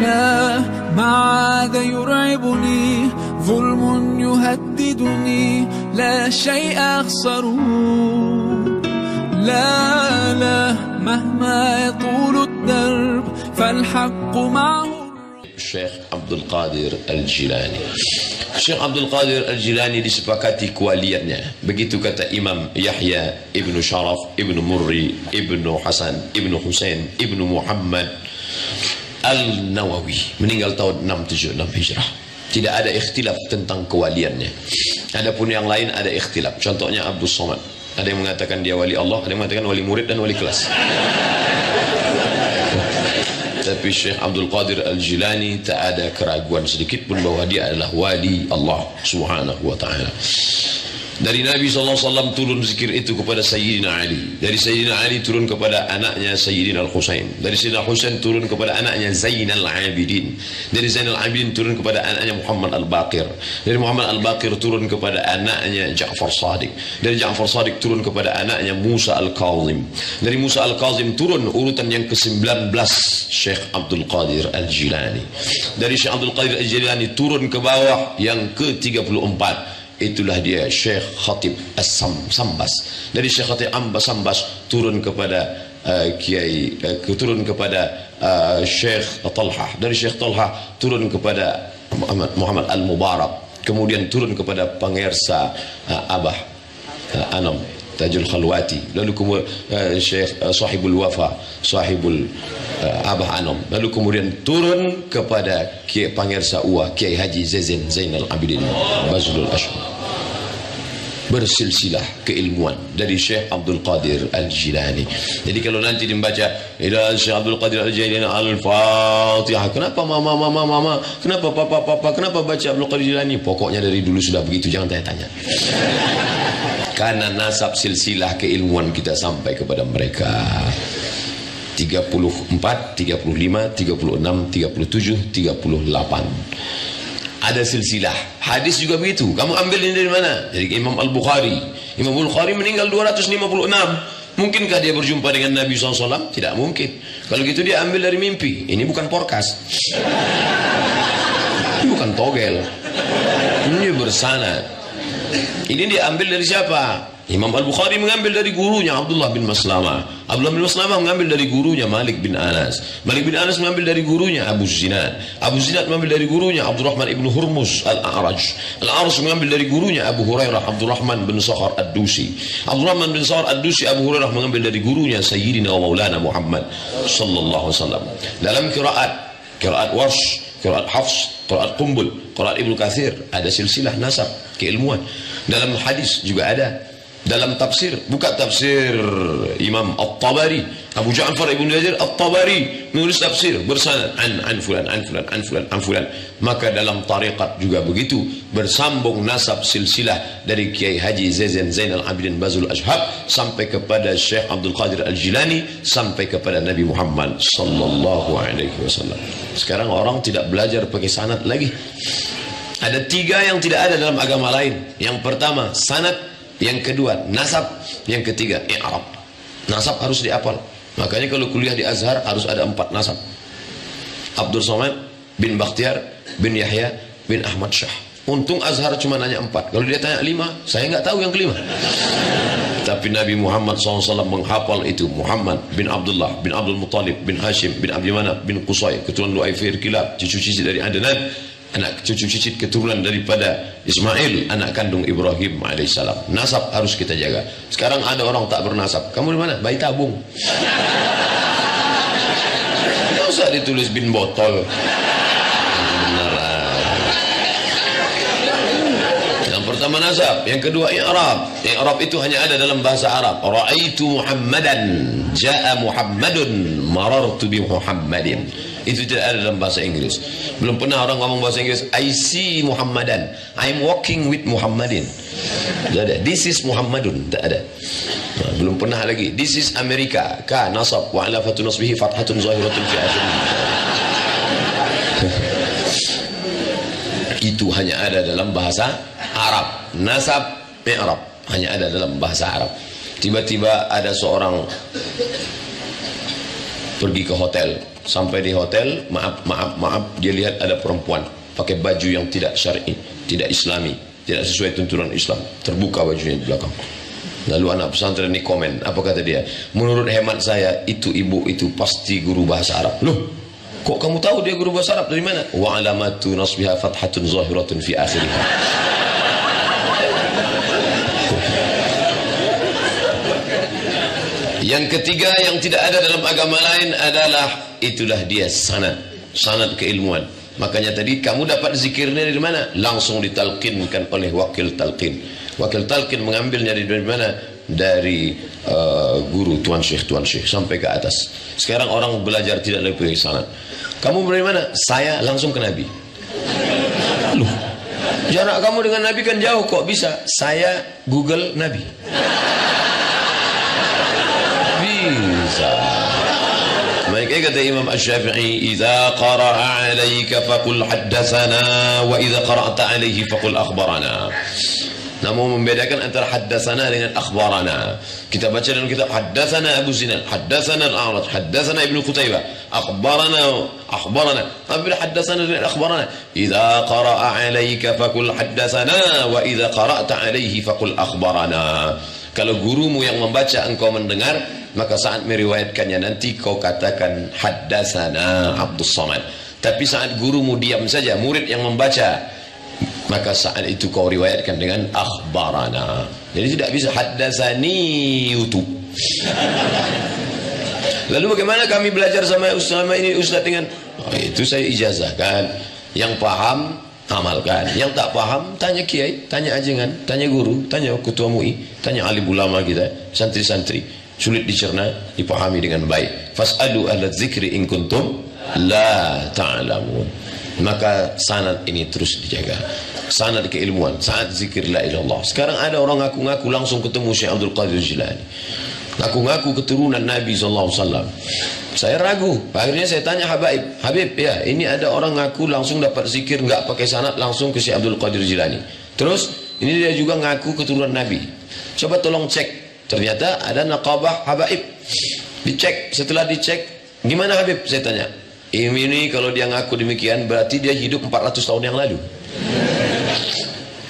لا ما عاد يرعبني ظلم يهددني لا شيء أخسره لا مهما يطول الدرب فالحق معه. Syekh Abdul Qadir Al-Jilani. Syekh Abdul Qadir Al-Jilani disepakati kewaliannya. Begitu kata Imam Yahya Ibnu Sharaf Ibnu Murri Ibnu Hasan Ibnu Husain Ibnu Muhammad Al-Nawawi, meninggal tahun 676 Hijrah. Tidak ada ikhtilaf tentang kewaliannya. Adapun yang lain ada ikhtilaf. Contohnya Abdul Somad. Ada yang mengatakan dia wali Allah, ada yang mengatakan wali murid dan wali kelas. Tapi Syekh Abdul Qadir Al-Jilani tak ada keraguan sedikit pun bahwa dia adalah wali Allah Subhanahu wa ta'ala. Dari Nabi SAW turun zikir itu kepada Sayyidina Ali. Dari Sayyidina Ali turun kepada anaknya Sayyidina Al-Husain. Dari Sayyidina Husain turun kepada anaknya Zainal Abidin. Dari Zainal Abidin turun kepada anaknya Muhammad Al-Baqir. Dari Muhammad Al-Baqir turun kepada anaknya Ja'far Shadiq. Dari Ja'far Shadiq turun kepada anaknya Musa Al-Kazim. Dari Musa Al-Kazim turun urutan yang ke-19 Syekh Abdul Qadir Al-Jilani. Dari Syekh Abdul Qadir Al-Jilani turun ke bawah yang ke-34. Itulah dia Syekh Khatib As-Sambas. Dari Syekh Khatib As-Sambas turun kepada turun kepada Syekh Talha. Dari Syekh Talha turun kepada Muhammad Al-Mubarak. Kemudian turun kepada Pangirsa Abah Anam Tajul Khalwati. Lalu kemudian Syekh Sahibul Wafa, Sahibul Abah Anam. Lalu kemudian turun kepada Kiai Pangirsa Uwa, Kiai Haji Zainal Abidin Bazlul Ashhur. Bersilsilah keilmuan dari Syekh Abdul Qadir Al-Jilani. Jadi kalau nanti dibaca ila Syekh Abdul Qadir Al-Jilani Al-Fatihah, kenapa mama, kenapa papa, kenapa baca Abdul Qadir Al-Jilani? Pokoknya dari dulu sudah begitu, jangan tanya-tanya. Karena nasab silsilah keilmuan kita sampai kepada mereka. 34, 35, 36, 37, 38. Ada silsilah. Hadis juga begitu. Kamu ambil ini dari mana? Dari Imam Al-Bukhari. Imam Al-Bukhari meninggal 256. Mungkinkah dia berjumpa dengan Nabi SAW? Tidak mungkin. Kalau gitu dia ambil dari mimpi. Ini bukan porkas. Ini bukan togel. Ini bersanad. Ini dia ambil dari siapa? Imam Al-Bukhari mengambil dari gurunya Abdullah bin Maslamah. Abdullah bin Maslamah mengambil dari gurunya Malik bin Anas. Malik bin Anas mengambil dari gurunya Abu Zinad. Abu Zinad mengambil dari gurunya Abdurrahman ibn Hurmuz Al-A'raj. Al-A'raj mengambil dari gurunya Abu Hurairah Abdurrahman bin Sakhar Ad-Dusi. Abdurrahman bin Sakhar Ad-Dusi Abu Hurairah mengambil dari gurunya Sayyidina wa Maulana Muhammad sallallahu alaihi wasallam. Dalam qiraat Warsh, qiraat Hafs, qiraat Qumbul, qiraat Ibnu Katsir ada silsilah nasab keilmuan. Dalam hadis juga ada. Dalam tafsir, buka tafsir Imam At-Tabari, Abu Ja'far Ibn Jarir At-Tabari menulis tafsir bersanad an fulan. Maka dalam tariqat juga begitu, bersambung nasab silsilah dari Kiai Haji Zainal Abidin Bazul Ashhab sampai kepada Syekh Abdul Qadir Al-Jilani sampai kepada Nabi Muhammad sallallahu alaihi wasallam. Sekarang orang tidak belajar pakai sanad lagi. Ada 3 yang tidak ada dalam agama lain. Yang pertama sanad, yang kedua nasab, yang ketiga i'rab. Nasab harus dihafal. Makanya kalau kuliah di Azhar harus ada 4 nasab. Abdul Somad bin Bakhtiar bin Yahya bin Ahmad Shah. Untung Azhar cuma nanya 4. Kalau dia tanya 5, saya nggak tahu yang kelima. Tapi Nabi Muhammad SAW menghafal itu. Muhammad bin Abdullah bin Abdul Muttalib bin Hashim bin Abdi Manaf bin Qusay, keturunan Lu'aifir Kilab, cucu cici dari Adnan, anak cucu cicit keturunan daripada Ismail, anak kandung Ibrahim alaihissalam. Nasab harus kita jaga. Sekarang ada orang tak bernasab. Kamu di mana? Bayi tabung. Tidak usah ditulis bin botol. Yang pertama nasab, yang kedua i'rab. I'rab itu hanya ada dalam bahasa Arab. Ra'aitu Muhammadan, ja'a Muhammadun, marartu bi Muhammadin. Itu tidak ada dalam bahasa Inggris. Belum pernah orang ngomong bahasa Inggris I see Muhammadan, I'm walking with Muhammadin. Tidak ada. This is Muhammadun. Tak ada. Nah, belum pernah lagi. This is Amerika. Ka nasab wa ala fatu nasbihi fathatun zahiratun fi akhirih. Itu hanya ada dalam bahasa Arab. Nasab, i'rab hanya ada dalam bahasa Arab. Tiba-tiba ada seorang pergi ke hotel. Sampai di hotel, maaf, dia lihat ada perempuan pakai baju yang tidak syar'i, tidak islami, tidak sesuai tuntunan Islam. Terbuka bajunya di belakang. Lalu anak pesantren ini komen, apa kata dia? Menurut hemat saya, itu ibu itu pasti guru bahasa Arab. Loh, kok kamu tahu dia guru bahasa Arab? Dari mana? Wa alamatu nasbiha fathatun zahiratun fi akhiriha. Yang ketiga yang tidak ada dalam agama lain adalah itulah dia sanad keilmuan. Makanya tadi kamu dapat zikirnya dari mana? Langsung ditalkinkan oleh wakil talqin. Wakil talqin mengambilnya dari mana? Dari guru tuan syekh sampai ke atas. Sekarang orang belajar tidak lagi pakai sanad. Kamu dari mana? Saya langsung ke Nabi. Loh, jarak kamu dengan Nabi kan jauh, kok bisa? Saya Google Nabi. Bisa. Mereka kata Imam Asy-Syafi'i, "Idza qara'a 'alaika faqul haddatsana wa idza qara'ta 'alaihi faqul akhbarana." Namun membedakan antara haddatsana dengan akhbarana. Kita baca dalam kitab haddatsana Abu Zinad, haddatsana Al-A'raj, haddatsana Ibnu Qutaibah, akhbarana. Apabila haddatsana dengan akhbarana, idza qara'a 'alaika faqul haddatsana wa idza qara'ta 'alaihi faqul akhbarana. Kalau gurumu yang membaca engkau mendengar, maka saat meriwayatkannya nanti kau katakan haddatsana Abdus Samad. Tapi saat gurumu diam saja, murid yang membaca, maka saat itu kau riwayatkan dengan akhbarana. Jadi tidak bisa haddatsani YouTube. Lalu bagaimana kami belajar sama ini Ustaz dengan itu saya ijazahkan. Yang paham amalkan, yang tak paham tanya kiai, tanya ajengan, tanya guru, tanya ketua MUI, tanya alim ulama kita, santri-santri. Sulit dicerna, dipahami dengan baik. Fas'alu ahla dzikri in kuntum la ta'lamun. Maka sanad ini terus dijaga. Sanad keilmuan, saat zikir la ilallah. Sekarang ada orang ngaku-ngaku langsung ketemu Syekh Abdul Qadir Jilani. Ngaku-ngaku keturunan Nabi SAW. Saya ragu. Akhirnya saya tanya Habib, ya ini ada orang ngaku langsung dapat zikir nggak pakai sanad langsung ke Syekh Abdul Qadir Jilani. Terus ini dia juga ngaku keturunan Nabi. Coba tolong cek. Ternyata ada naqabah Habaib. Dicek. Setelah dicek, gimana Habib? Saya tanya. Ini kalau dia ngaku demikian berarti dia hidup 400 tahun yang lalu.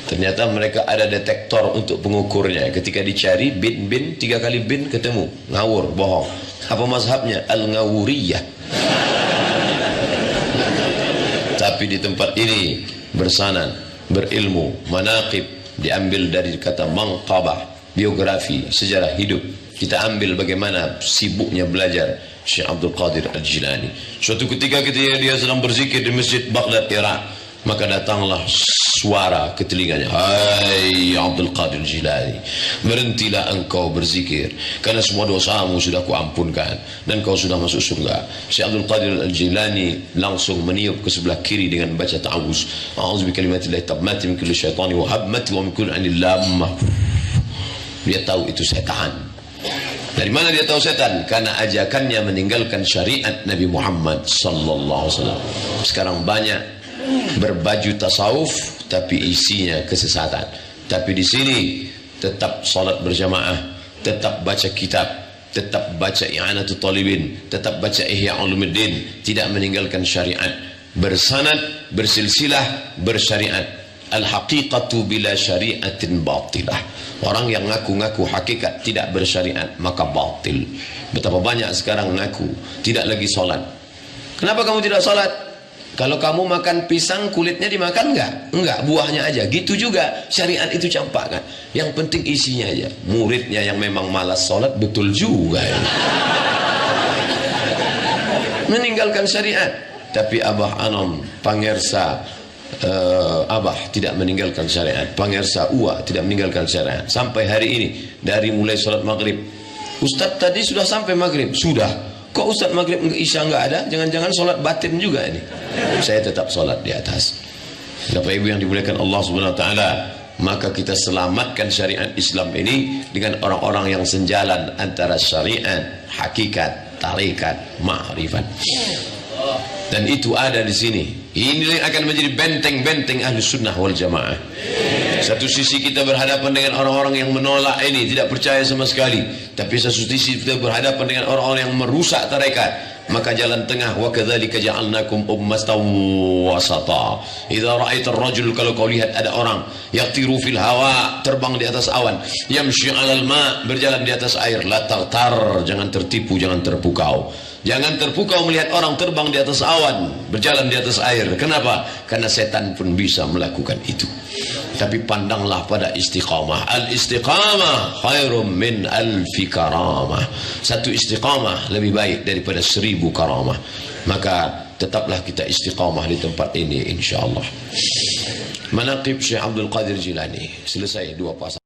Ternyata mereka ada detektor untuk pengukurnya. Ketika dicari bin 3 kali bin ketemu, ngawur, bohong. Apa mazhabnya? Al-Ngawuriyah. Tapi di tempat ini bersanad, berilmu, manaqib diambil dari kata manqabah, biografi, sejarah hidup. Kita ambil bagaimana sibuknya belajar Syekh Abdul Qadir Al-Jilani. Suatu ketika dia sedang berzikir di Masjid Baghdad, Irak, maka datanglah suara ke telinganya, "Hai Abdul Qadir Jilani, berhentilah engkau berzikir, karena semua dosamu sudah kuampunkan dan kau sudah masuk surga." Syekh Abdul Qadir Al-Jilani langsung meniup ke sebelah kiri dengan baca ta'awuz, "A'udzu bikalimatillahi tammati min kulli syaitani wa hammati wa min kulli 'ainil lammah." Dia tahu itu setan. Dari mana dia tahu setan? Karena ajakannya meninggalkan syariat Nabi Muhammad sallallahu alaihi wasallam. Sekarang banyak berbaju tasawuf tapi isinya kesesatan. Tapi di sini tetap salat berjamaah, tetap baca kitab, tetap baca I'anatul Talibin, tetap baca Ihya Ulumuddin, tidak meninggalkan syariat, bersanad, bersilsilah, bersyariat. Al-haqiqatu bila syariatin batilah. Orang yang ngaku-ngaku hakikat tidak bersyariat maka batil. Betapa banyak sekarang ngaku tidak lagi sholat. Kenapa kamu tidak sholat? Kalau kamu makan pisang kulitnya dimakan enggak? Enggak, buahnya aja. Gitu juga syariat itu campakkan. Yang penting isinya aja. Muridnya yang memang malas sholat betul juga ini. Meninggalkan syariat. Tapi Abah Anom, pangersa Abah tidak meninggalkan syariat, pangersa Uwa tidak meninggalkan syariat. Sampai hari ini dari mulai sholat maghrib, Ustadz tadi sudah sampai maghrib, sudah. Kok Ustadz maghrib isya nggak ada? Jangan-jangan sholat batin juga ini. Saya tetap sholat di atas. Bapak Ibu yang dimuliakan Allah Subhanahu Wa Taala, maka kita selamatkan syariat Islam ini dengan orang-orang yang senjalan antara syariat, hakikat, tarikat, ma'rifat. Dan itu ada di sini. Ini akan menjadi benteng-benteng ahli sunnah wal jamaah. Satu sisi kita berhadapan dengan orang-orang yang menolak ini, tidak percaya sama sekali. Tapi satu sisi kita berhadapan dengan orang-orang yang merusak tarekat, maka jalan tengah. Wa kadzalika ja'alnakum ummatan wasata. Idza ra'aita ar-rajul, kalau kau lihat ada orang yatiru fil hawa, terbang di atas awan, yamshi 'alal ma, berjalan di atas air, la taghtar, jangan tertipu, jangan terpukau. Jangan terpukau melihat orang terbang di atas awan, berjalan di atas air. Kenapa? Karena setan pun bisa melakukan itu. Tapi pandanglah pada istiqamah. Al-istiqamah khairum min alfi karamah. Satu istiqamah lebih baik daripada 1000 karamah. Maka tetaplah kita istiqamah di tempat ini, insyaallah. Manaqib Syekh Abdul Qadir Jilani. Selesai 2 pasal.